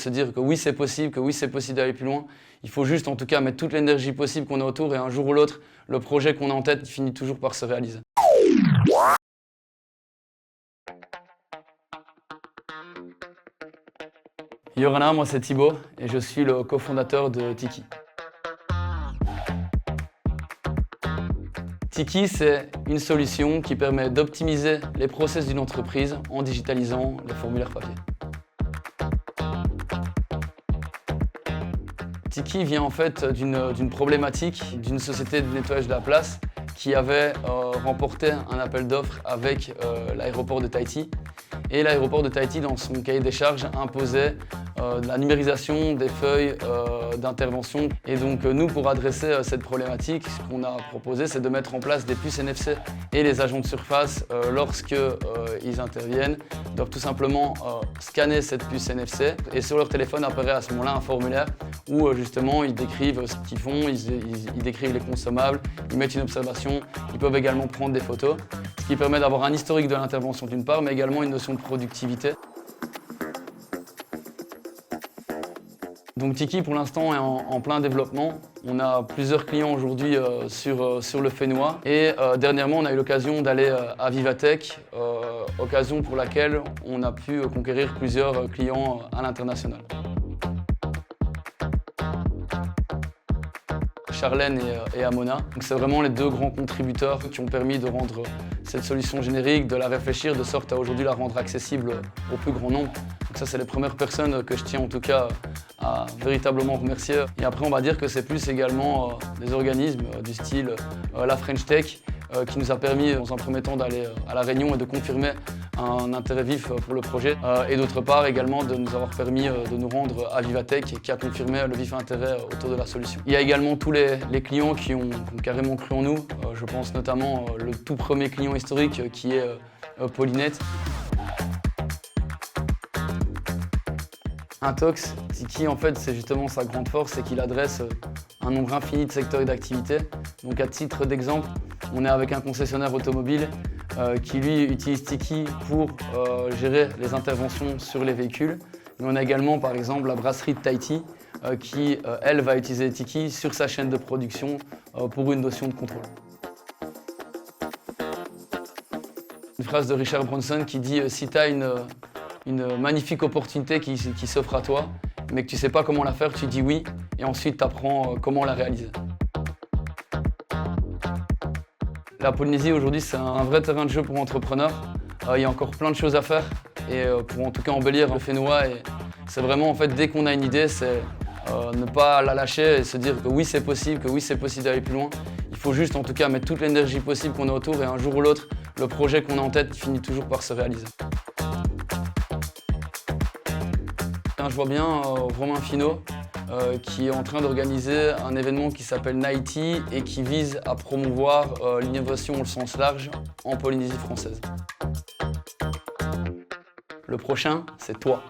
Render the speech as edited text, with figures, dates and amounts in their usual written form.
se dire que oui c'est possible d'aller plus loin. Il faut juste en tout cas mettre toute l'énergie possible qu'on a autour et un jour ou l'autre, le projet qu'on a en tête il finit toujours par se réaliser. Yorana, moi c'est Thibaut et je suis le cofondateur de Tiki. Tiki, c'est une solution qui permet d'optimiser les process d'une entreprise en digitalisant les formulaires papier. Tiki vient en fait d'une problématique d'une société de nettoyage de la place qui avait remporté un appel d'offres avec l'aéroport de Tahiti. Et l'aéroport de Tahiti, dans son cahier des charges, imposait la numérisation des feuilles d'intervention. Et donc nous, pour adresser cette problématique, ce qu'on a proposé, c'est de mettre en place des puces NFC. Et les agents de surface, lorsqu'ils interviennent, doivent tout simplement scanner cette puce NFC. Et sur leur téléphone apparaît à ce moment-là un formulaire où justement ils décrivent ce qu'ils font, ils décrivent les consommables, ils mettent une observation, ils peuvent également prendre des photos. Ce qui permet d'avoir un historique de l'intervention d'une part, mais également une notion de productivité. Donc Tiki pour l'instant est en plein développement. On a plusieurs clients aujourd'hui sur le Fénois et dernièrement on a eu l'occasion d'aller à Vivatech, occasion pour laquelle on a pu conquérir plusieurs clients à l'international. Charlène et Amona. C'est vraiment les deux grands contributeurs qui ont permis de rendre cette solution générique, de la réfléchir de sorte à aujourd'hui la rendre accessible au plus grand nombre. Donc ça, c'est les premières personnes que je tiens en tout cas à véritablement remercier. Et après, on va dire que c'est plus également des organismes du style la French Tech qui nous a permis dans un premier temps d'aller à La Réunion et de confirmer un intérêt vif pour le projet et d'autre part également de nous avoir permis de nous rendre à Vivatech qui a confirmé le vif intérêt autour de la solution. Il y a également tous les clients qui ont carrément cru en nous. Je pense notamment le tout premier client historique qui est Paulinette. Intox, Tiki en fait c'est justement sa grande force, c'est qu'il adresse un nombre infini de secteurs d'activité. Donc à titre d'exemple, on est avec un concessionnaire automobile qui lui utilise Tiki pour gérer les interventions sur les véhicules. Mais on a également par exemple la brasserie de Tahiti qui elle va utiliser Tiki sur sa chaîne de production pour une notion de contrôle. Une phrase de Richard Branson qui dit si tu as une magnifique opportunité qui s'offre à toi, mais que tu ne sais pas comment la faire, tu dis oui, et ensuite tu apprends comment la réaliser. La Polynésie aujourd'hui c'est un vrai terrain de jeu pour entrepreneurs. Il y a encore plein de choses à faire, et pour en tout cas embellir le Fénois, c'est vraiment en fait dès qu'on a une idée, c'est ne pas la lâcher et se dire que oui c'est possible d'aller plus loin. Il faut juste en tout cas mettre toute l'énergie possible qu'on a autour et un jour ou l'autre, le projet qu'on a en tête finit toujours par se réaliser. Je vois bien Romain Finot qui est en train d'organiser un événement qui s'appelle Naïti et qui vise à promouvoir l'innovation au sens large en Polynésie française. Le prochain, c'est toi.